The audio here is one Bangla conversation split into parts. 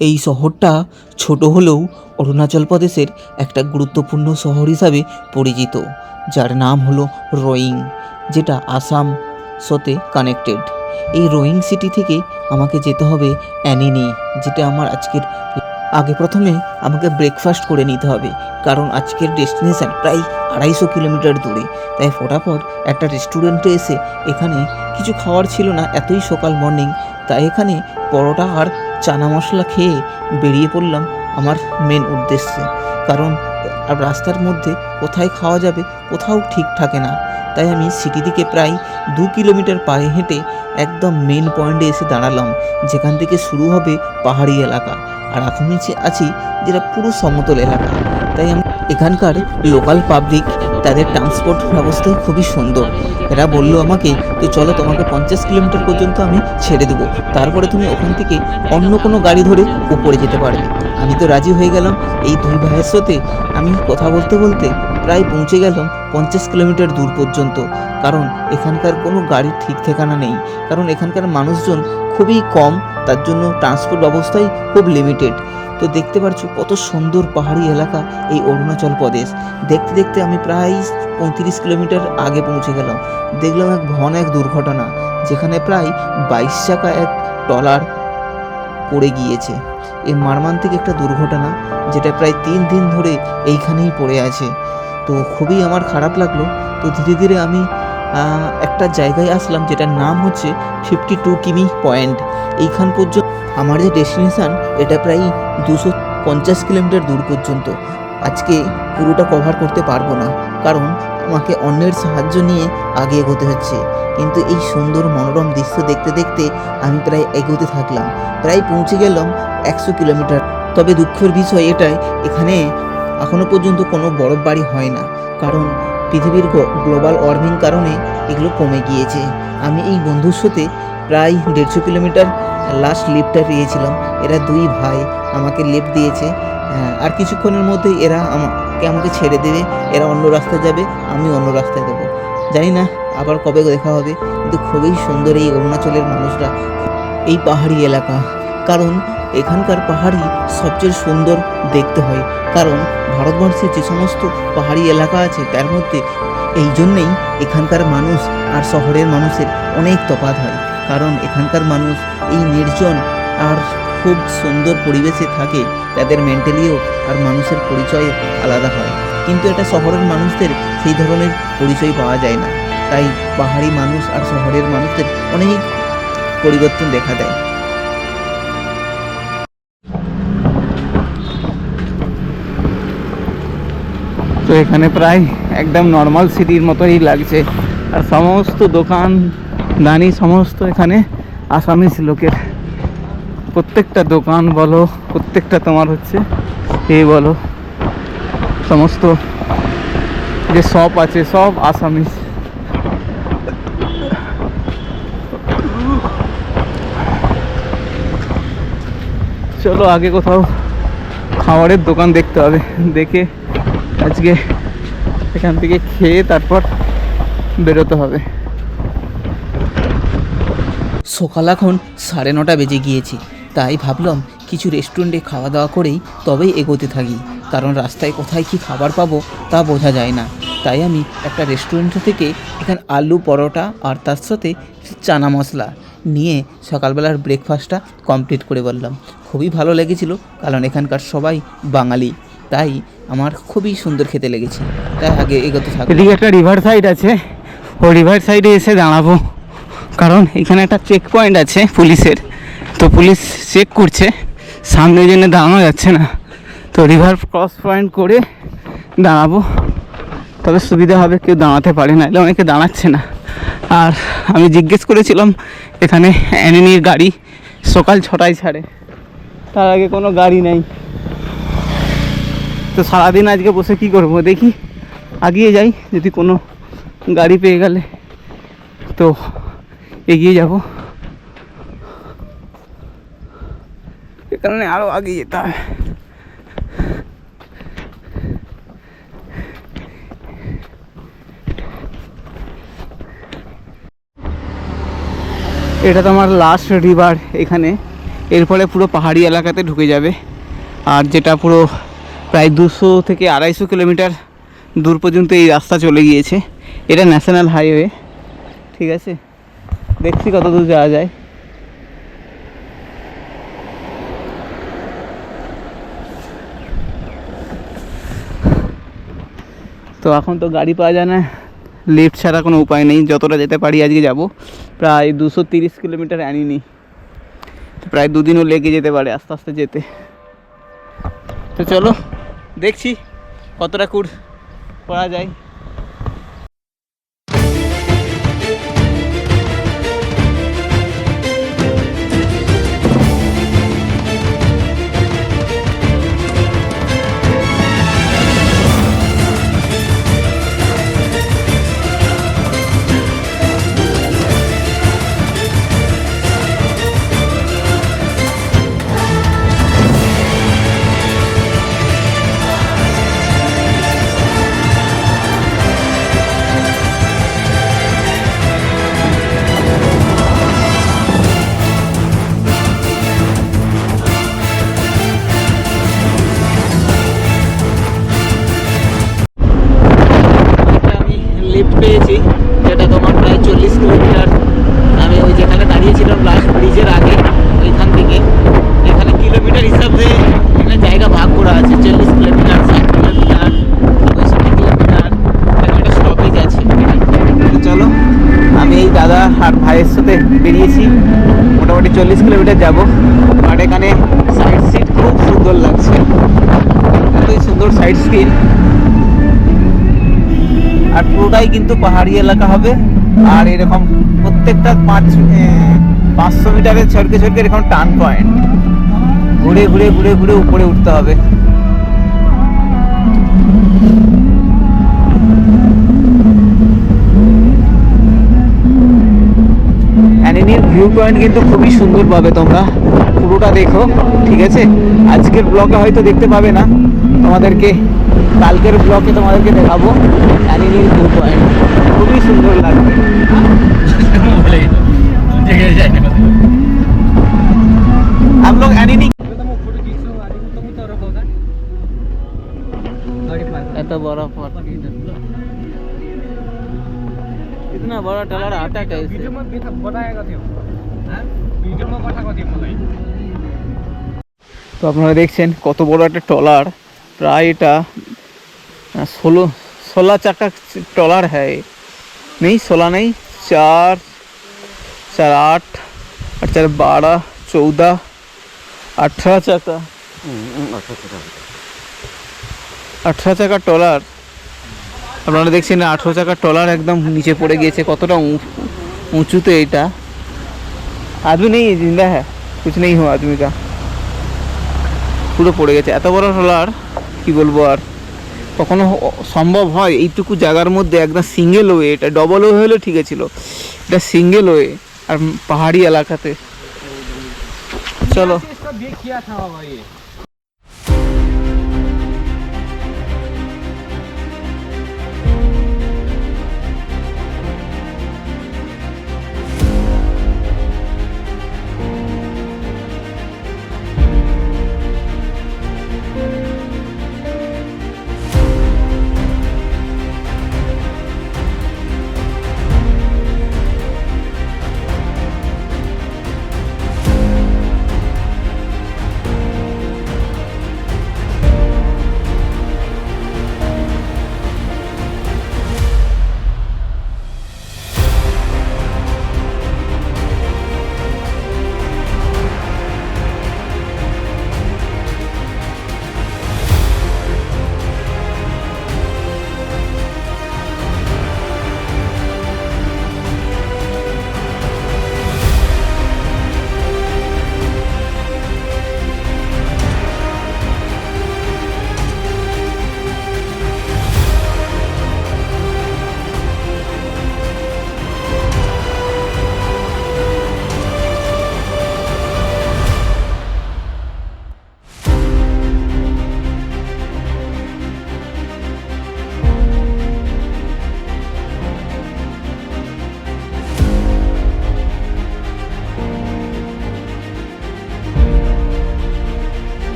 এই শহরটা ছোট হলেও অরুণাচল প্রদেশের একটা গুরুত্বপূর্ণ শহর হিসাবে পরিচিত, যার নাম হলো রোয়িং, যেটা আসাম সাথে কানেক্টেড। এই রোয়িং সিটি থেকে আমাকে যেতে হবে অ্যানিনি, যেটা আমার আগে প্রথমে আমাকে ব্রেকফাস্ট করে নিতে হবে, কারণ আজকের ডেস্টিনেশন প্রায় 250 কিলোমিটার দূরে। তাই ফটাফট একটা রেস্টুরেন্টে এসে, এখানে কিছু খাওয়ার ছিল না, এতই সকাল মর্নিং, তাই এখানে পরোটা আর চানা মশলা খেয়ে বেরিয়ে পড়লাম আমার মেন উদ্দেশ্যে। কারণ রাস্তার মধ্যে কোথায় খাওয়া যাবে কোথাও ঠিক থাকে না, তাই আমি সিটি থেকে প্রায় 2 কিলোমিটার পায়ে হেঁটে একদম মেন পয়েন্টে এসে দাঁড়ালাম, যেখান থেকে শুরু হবে পাহাড়ি এলাকা। আর এখন আছি যেটা পুরো সমতল এলাকা। তাই আমি এখানকার লোকাল পাবলিক, তাদের ট্রান্সপোর্ট ব্যবস্থাই খুবই সুন্দর। এরা বললো আমাকে, তো চলো তোমাকে 50 কিলোমিটার পর্যন্ত আমি ছেড়ে দেবো, তারপরে তুমি ওখান থেকে অন্য কোনো গাড়ি ধরে উপরে যেতে পারবে। আমি তো রাজি হয়ে গেলাম। এই দুই ভাইয়ের সাথে আমি কথা বলতে বলতে প্রায় পৌঁছে গেলাম 50 কিলোমিটার দূর পর্যন্ত। কারণ এখানকার কোনো গাড়ির ঠিক ঠিকানা নেই, কারণ এখানকার মানুষজন খুবই কম, তার জন্য ট্রান্সপোর্ট ব্যবস্থাই খুব লিমিটেড। তো দেখতে পাচ্ছ কত সুন্দর পাহাড়ি এলাকা এই অরুণাচল প্রদেশ। দেখতে দেখতে আমি প্রায় 35 কিলোমিটার আগে পৌঁছে গেলাম। দেখলাম এক দুর্ঘটনা, যেখানে প্রায় 22 চাকা এক ট্রলার পড়ে গিয়েছে। এই মর্মান্তিক একটা দুর্ঘটনা, যেটা প্রায় 3 দিন ধরে এইখানেই পড়ে আছে। তো খুবই আমার খারাপ লাগলো। তো ধীরে ধীরে আমি একটা জায়গায় আসলাম, যেটার নাম হচ্ছে 52 কিমি পয়েন্ট। এইখান পর্যন্ত আমার যে ডেস্টিনেশান, এটা প্রায় 250 কিলোমিটার দূর পর্যন্ত। আজকে পুরোটা কভার করতে পারবো না, কারণ আমাকে অন্যের সাহায্য নিয়ে আগে এগোতে হচ্ছে। কিন্তু এই সুন্দর মনোরম দৃশ্য দেখতে দেখতে আমি প্রায় এগোতে থাকলাম, প্রায় পৌঁছে গেলাম 100 কিলোমিটার। তবে দুঃখের বিষয় এটাই, এখানে এখনো পর্যন্ত কোনো বরফ বাড়ি হয় না, কারণ পৃথিবীর গ্লোবাল ওয়ার্মিং কারণে এগুলো কমে গিয়েছে। আমি এই বন্ধুর সাথে প্রায় 150 কিলোমিটার লাস্ট লিফটটা পেয়েছিলাম। এরা দুই ভাই আমাকে লিফট দিয়েছে। আর কিছুক্ষণের মধ্যে এরা আমাকে ছেড়ে দেবে, এরা অন্য রাস্তায় যাবে, আমি অন্য রাস্তায় দেবো। জানি না আবার কবে দেখা হবে। কিন্তু খুবই সুন্দর এই অরুণাচলের মানুষরা, এই পাহাড়ি এলাকা। কারণ এখানকার পাহাড়ি সবচেয়ে সুন্দর দেখতে হয়, কারণ ভারতবর্ষের যে সমস্ত পাহাড়ি এলাকা আছে তার মধ্যে এই জন্যেই এখানকার মানুষ আর শহরের মানুষের অনেক তফাৎ হয়। কারণ এখানকার মানুষ এই নির্জন আর খুব সুন্দর পরিবেশে থাকে, তাদের মেন্টালিও আর মানুষের পরিচয় আলাদা হয়। কিন্তু এটা শহরের মানুষদের সেই ধরনের পরিচয় পাওয়া যায় না। তাই পাহাড়ি মানুষ আর শহরের মানুষদের অনেক পরিবর্তন দেখা দেয়। তো এখানে প্রায় একদম নর্মাল সিটির মতোই লাগছে, আর সমস্ত দোকান দানি সমস্ত এখানে আসামিস লোকের। প্রত্যেকটা দোকান বলো, প্রত্যেকটা তোমার হচ্ছে এই বলো, সমস্ত যে শপ আছে সব আসামিস। চলো আগে কোথাও খাবারের দোকান দেখতে হবে, দেখে আজকে এখান থেকে খেয়ে তারপর বেরোতে হবে। সকাল এখন 9:30 বেজে গিয়েছে, তাই ভাবলাম কিছু রেস্টুরেন্টে খাওয়া দাওয়া করেই তবেই এগোতে থাকি, কারণ রাস্তায় কোথায় কি খাবার পাবো তা বোঝা যায় না। তাই আমি একটা রেস্টুরেন্ট থেকে এখানে আলু পরোটা আর তার সাথে চানা মশলা নিয়ে সকালবেলার ব্রেকফাস্টটা কমপ্লিট করে বললাম। খুবই ভালো লেগেছিল, কারণ এখানকার সবাই বাঙালি, তাই আমার খুবই সুন্দর খেতে লেগেছে। তাই আগে এগোতে থাকি। এদিকে একটা রিভার সাইড আছে, ওই রিভার সাইডে এসে দাঁড়াবো, কারণ এখানে একটা চেক পয়েন্ট আছে পুলিশের। তো পুলিশ চেক করছে, সামনে জন্য দাঁড়ানো যাচ্ছে না, তো রিভার ক্রস পয়েন্ট করে দাঁড়াবো, তবে সুবিধা হবে। কেউ দাঁড়াতে পারে না, এলে অনেকে দাঁড়াচ্ছে না। আর আমি জিজ্ঞেস করেছিলাম এখানে অ্যানিনির গাড়ি সকাল 6টায় ছাড়ে, তার আগে কোনো গাড়ি নেই। তো সারাদিন আজকে বসে কি করব, দেখি এগিয়ে যাই, যদি কোনো গাড়ি পেয়ে গেলে তো এগিয়ে যাব। এ কারণে আরও আগে যেতে হবে। এটা তো আমার লাস্ট রিভার এখানে, এরপরে পুরো পাহাড়ি এলাকাতে ঢুকে যাবে। আর যেটা পুরো প্রায় 200 থেকে 250 কিলোমিটার দূর পর্যন্ত এই রাস্তা চলে গিয়েছে। এটা ন্যাশনাল হাইওয়ে, ঠিক আছে। দেখছি কত দূর যাওয়া যায়। তো এখন তো গাড়ি পাওয়া যায় না, লিফট ছাড়া কোনো উপায় নেই। যতটা যেতে পারি আজকে যাব, প্রায় 230 কিলোমিটার আনিনি, প্রায় 2 দিনও লেগে যেতে পারে আস্তে আস্তে যেতে। তো চলো দেখছি কতটা করা যায়। পেয়েছি, যেটা তোমার প্রায় 40 কিলোমিটার। আমি ওই যেখানে দাঁড়িয়েছিলাম লাস্ট ব্রিজের আগে, ওইখান থেকে এখানে কিলোমিটার হিসাবে এখানে জায়গা ভাগ করা আছে। 40 কিলোমিটার, 60 কিলোমিটার, 65 কিলোমিটার, এখানে একটা স্টপেজ আছে। তো চলো, আমি এই দাদা আর ভাইয়ের সাথে বেরিয়েছি, মোটামুটি 40 কিলোমিটার যাব। আর এখানে সাইড সিট খুব সুন্দর লাগছে, এতই সুন্দর সাইড সিট। আর পুরোটাই কিন্তু পাহাড়ি এলাকা হবে। আর এরকম প্রত্যেকটা 500 মিটারের ছড়কে ছড়কে এরকম টার্ন পয়েন্ট, ঘুরে ঘুরে ঘুরে ঘুরে উপরে উঠতে হবে। অ্যানিনির ভিউ পয়েন্ট কিন্তু খুবই সুন্দর পাবে তোমরা, পুরোটা দেখো, ঠিক আছে। আজকের ব্লগে হয়তো দেখতে পাবে না, তোমাদেরকে কালকের ব্লগে তোমাদেরকে দেখাবো অ্যানিনির ভিউ পয়েন্ট, খুবই সুন্দর লাগবে। हम लोग एनिनी এত বড় পথ, इतना बड़ा टलर आता कैसे? वीडियो में बताएगा थे, वीडियो में बताएगा थे मलाई। তো আপনারা দেখছেন কত বড় একটা ট্রলার, প্রায় এটা 16 চাকা ট্রলার है, नहीं 16 नहीं, 4 4 8 और 4 12 14 18 চাকা, 18 চাকা ট্রলার। আপনারা দেখছেন 18 চাকার ট্রলার একদম নিচে পড়ে গিয়েছে, কতটা উঁচুতে এটা। आदमी नहीं जिंदा है, कुछ नहीं हुआ आदमी का, পুরো পড়ে গেছে। এত বড় ট্রলার কি বলবো, আর কখনো সম্ভব হয় এইটুকু জায়গার মধ্যে? একদম সিঙ্গেল ওয়ে, এটা ডবল ওয়ে হলেও ঠিক ছিল, এটা সিঙ্গেল ওয়ে আর পাহাড়ি এলাকাতে। চলো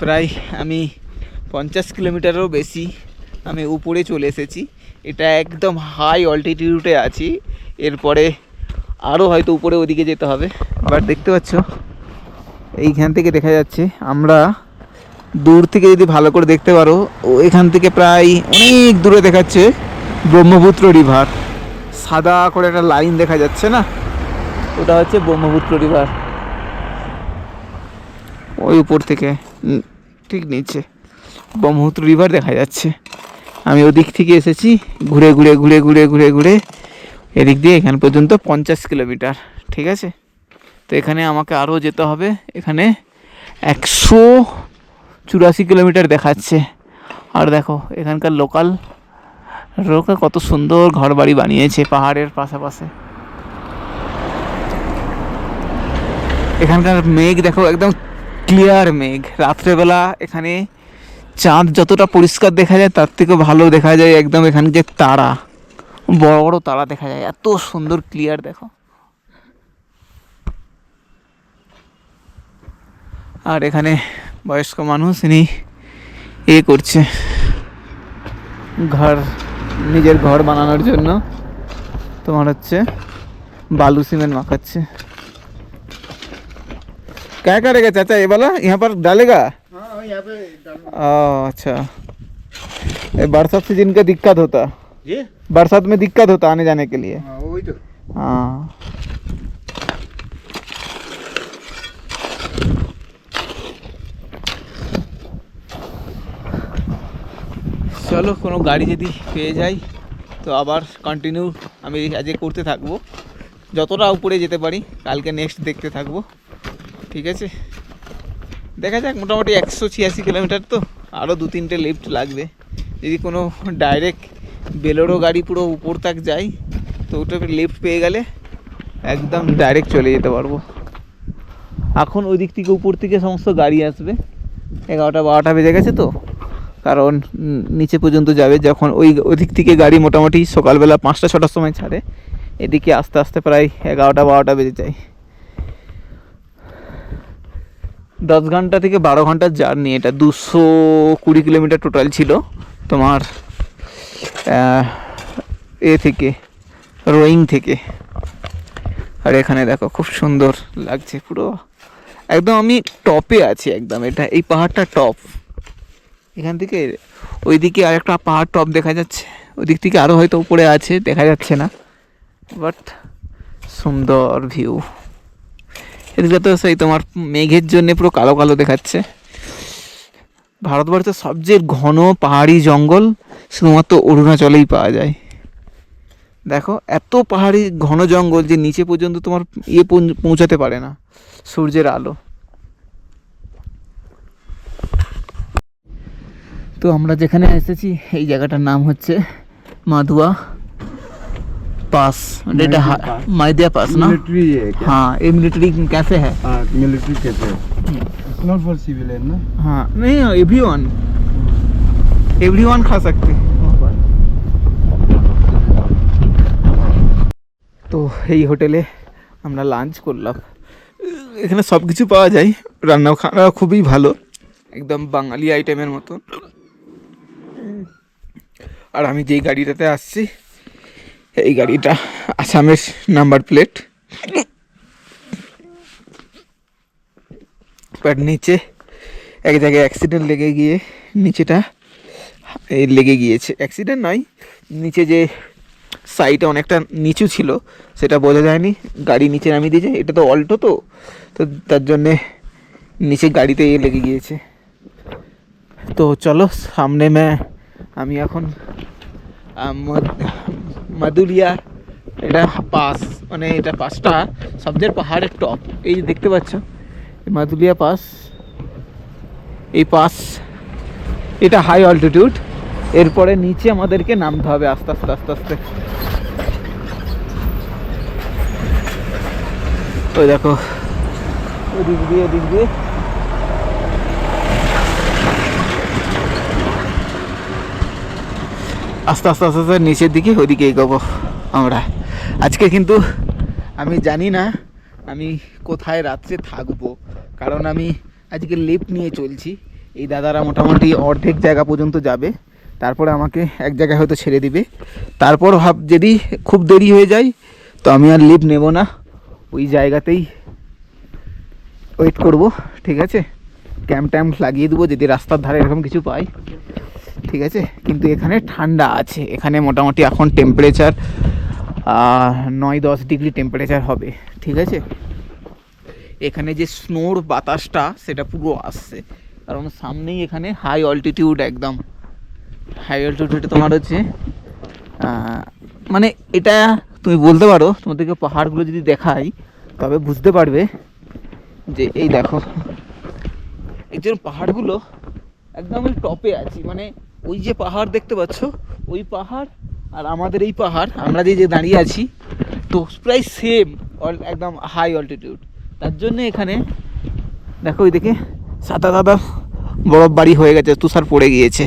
প্রায় আমি 50 কিলোমিটারেরও বেশি আমি উপরে চলে এসেছি। এটা একদম হাই অল্টিটিউডে আছি, এরপরে আরও হয়তো উপরে ওদিকে যেতে হবে। বাট দেখতে পাচ্ছ এইখান থেকে দেখা যাচ্ছে, আমরা দূর থেকে যদি ভালো করে দেখতে পারো, এখান থেকে প্রায় অনেক দূরে দেখাচ্ছে ব্রহ্মপুত্র রিভার। সাদা করে একটা লাইন দেখা যাচ্ছে না, ওটা হচ্ছে ব্রহ্মপুত্র রিভার। ওই উপর থেকে ঠিক নিচে ব্রহ্মপুত্র রিভার দেখা যাচ্ছে। আমি ওদিক থেকে এসেছি ঘুরে ঘুরে ঘুরে ঘুরে ঘুরে ঘুরে এদিক দিয়ে এখান পর্যন্ত 50 কিলোমিটার, ঠিক আছে। তো এখানে আমাকে আরও যেতে হবে, এখানে 184 কিলোমিটার দেখাচ্ছে। আর দেখো এখানকার লোকাল কত সুন্দর ঘর বাড়ি বানিয়েছে পাহাড়ের পাশাপাশি। এখানকার মেঘ দেখো একদম ক্লিয়ার মেঘ। রাত্রেবেলা এখানে চাঁদ যতটা পরিষ্কার দেখা যায় তার থেকেও ভালো দেখা যায় একদম এখানে যে তারা, বড় বড় তারা দেখা যায়, এত সুন্দর ক্লিয়ার দেখো। আর এখানে বয়স্ক মানুষ ইনি করছে নিজের ঘর বানানোর জন্য তোমার হচ্ছে बालू सीमेंट माखाচ্ছে। क्या करेगा चाचा ये वाला, यहाँ पर डालेगा? हाँ यहाँ पे डालूंगा। अच्छा, बरसात सीजन का दिक्कत होता ये, बरसात में दिक्कत होता आने जाने के लिए। हाँ वही तो। हाँ চলো কোনো গাড়ি যদি পেয়ে যাই তো আবার কন্টিনিউ আমি আজকে করতে থাকবো, যতটা উপরে যেতে পারি। কালকে নেক্সট দেখতে থাকবো, ঠিক আছে। দেখা যাক, মোটামুটি 186 কিলোমিটার, তো আরও 2-3টে লিফট লাগবে। যদি কোনো ডাইরেক্ট বেলোরো গাড়ি পুরো উপর তক যায় তো ওটা লিফট পেয়ে গেলে একদম ডাইরেক্ট চলে যেতে পারবো। এখন ওই দিক থেকে উপর থেকে সমস্ত গাড়ি আসবে, 11টা-12টা বেজে গেছে তো, কারণ নিচে পর্যন্ত যাবে যখন ওই দিক থেকে গাড়ি মোটামুটি সকালবেলা 5টা-6টার সময় ছাড়ে, এদিকে আস্তে আস্তে প্রায় 11টা-12টা বেজে যায়। 10 ঘন্টা থেকে 12 ঘন্টার জার্নি এটা। 220 কিলোমিটার টোটাল ছিল তোমার থেকে রোয়িং থেকে। আর এখানে দেখো খুব সুন্দর লাগছে, পুরো একদম আমি টপে আছি একদম। এটা এই পাহাড়টা টপ, এখান থেকে ওইদিকে আরেকটা পাহাড় টপ দেখা যাচ্ছে, ওইদিক থেকে আরও হয়তো উপরে আছে, দেখা যাচ্ছে না, বাট সুন্দর ভিউ। এদিকে তো সেই তোমার মেঘের জন্য পুরো কালো কালো দেখাচ্ছে। ভারতবর্ষের সবচেয়ে ঘন পাহাড়ি জঙ্গল শুধুমাত্র অরুণাচলেই পাওয়া যায়। দেখো এত পাহাড়ি ঘন জঙ্গল যে নিচে পর্যন্ত তোমার পৌঁছাতে পারে না সূর্যের আলো। তো আমরা যেখানে এসেছি এই জায়গাটার নাম হচ্ছে মাদুয়া पास, डेटा माइदिया पास ना। मिलिट्री है क्या? हाँ ये मिलिट्री कैफे है। हाँ military cafe, it's not for civilian ना। हाँ नहीं, एवरीवन खा सकते। তো এই হোটেলে আমরা লাঞ্চ করলাম। এখানে সব কিছু পাওয়া যায়, রান্না খাওয়া খুবই ভালো, একদম বাঙালি আইটেমের মতো। আর আমি যেই গাড়িটাতে আসছি এই গাড়িটা আসামের নাম্বার প্লেট, বাট নিচে এক জায়গায় অ্যাক্সিডেন্ট লেগে গিয়ে নিচেটা লেগে গিয়েছে। অ্যাক্সিডেন্ট নয়, নিচে যে সাইডে অনেকটা নিচু ছিল সেটা বোঝা যায়নি, গাড়ি নিচে নামিয়ে দিয়েছে। এটা তো অল্টো, তো তার জন্যে নিচে গাড়িতে লেগে গিয়েছে। তো চলো সামনে আমি এখন মাদুলিয়া এটা পাস, মানে এটা পাসটা সবচেয়ে পাহাড়ের টপ। এই যে দেখতে পাচ্ছ মাদুলিয়া পাস, এই পাস এটা হাই অল্টিটিউড। এরপরে নিচে আমাদেরকে নামতে হবে আস্তে আস্তে আস্তে আস্তে। ওই দেখো ওদিক দিয়ে আস্তে আস্তে আস্তে আস্তে নিচের দিকে ওইদিকে এগোবো আমরা। আজকে কিন্তু আমি জানি না আমি কোথায় রাত্রে থাকবো, কারণ আমি আজকে লিফট নিয়ে চলছি। এই দাদারা মোটামুটি অর্ধেক জায়গা পর্যন্ত যাবে, তারপরে আমাকে এক জায়গায় হয়তো ছেড়ে দিবে। তারপর যদি খুব দেরি হয়ে যায় তো আমি আর লিভ নেব না, ওই জায়গাতেই ওয়েট করব, ঠিক আছে। ক্যাম্প ট্যাম্প লাগিয়ে দেবো যদি রাস্তার ধারে এরকম কিছু পাই, ঠিক আছে। কিন্তু এখানে ঠান্ডা আছে, এখানে মোটামুটি এখন টেম্পারেচার 9-10 ডিগ্রি টেম্পারেচার হবে, ঠিক আছে। এখানে যে স্নোর বাতাসটা সেটা পুরো আসছে, কারণ সামনেই এখানে হাই অল্টিটিউড, একদম হাই অল্টিটিউড। তোমার হচ্ছে মানে এটা তুমি বলতে পারো, তোমাদেরকে পাহাড়গুলো যদি দেখাই তবে বুঝতে পারবে যে এই দেখো এই যে পাহাড়গুলো একদম টপে আছি, মানে ওই যে পাহাড় দেখতে পাচ্ছ, ওই পাহাড় আর আমাদের এই পাহাড়, আমরা যে দাঁড়িয়ে আছি তো প্রায় সেম, একদম হাই অল্টিটিউড। তার জন্য এখানে দেখো ওইদিকে সাদা সাদা বরফ বাড়ি হয়ে গেছে, তুষার পড়ে গিয়েছে।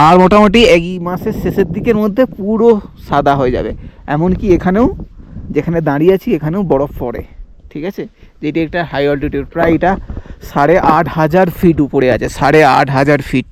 আর মোটামুটি এই মাসের শেষের দিকের মধ্যে পুরো সাদা হয়ে যাবে। এমনকি এখানেও যেখানে দাঁড়িয়ে আছি এখানেও বরফ পড়ে, ঠিক আছে। যেটি একটা হাই অল্টিটিউড, প্রায় এটা 8,500 ফিট উপরে আছে, 8,500 ফিট।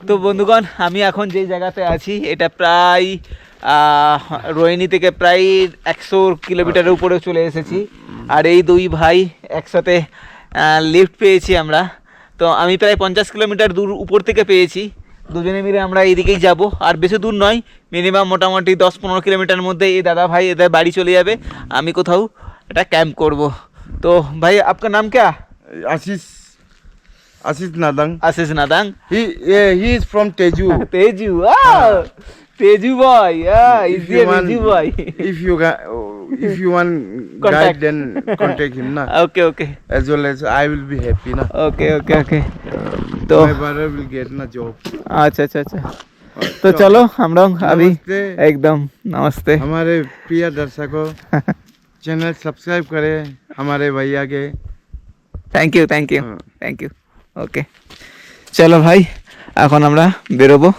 তো বন্ধুগণ, আমি এখন যেই জায়গাতে আছি এটা প্রায় রোহিণী থেকে প্রায় 100 কিলোমিটারের উপরে চলে এসেছি। আর এই দুই ভাই একসাথে লিফট পেয়েছি আমরা, তো আমি প্রায় 50 কিলোমিটার দূর উপর থেকে পেয়েছি। দুজনে মিলে আমরা এইদিকেই যাব, আর বেশি দূর নয়, মিনিমাম মোটামুটি 10-15 কিলোমিটার মধ্যে এই দাদা ভাই এদের বাড়ি চলে যাবে, আমি কোথাও একটা ক্যাম্প করব। তো ভাই আপনার নাম क्या? Ashish Nadang. Ashish नादंग। He is from Teju. Tezu, Tezu boy, is he a Teju boy? If you want Contact. guide, then contact him na. Okay. As well as I will be happy na. Okay. तो My brother will get na job. अच्छा। तो चलो हम लोग अभी नमस्ते। एकदम नमस्ते। हमारे प्रिय दर्शकों, चैनल सब्सक्राइब करें हमारे भैया के। থ্যাংক ইউ ওকে, চলো ভাই এখন আমরা বেরোবো।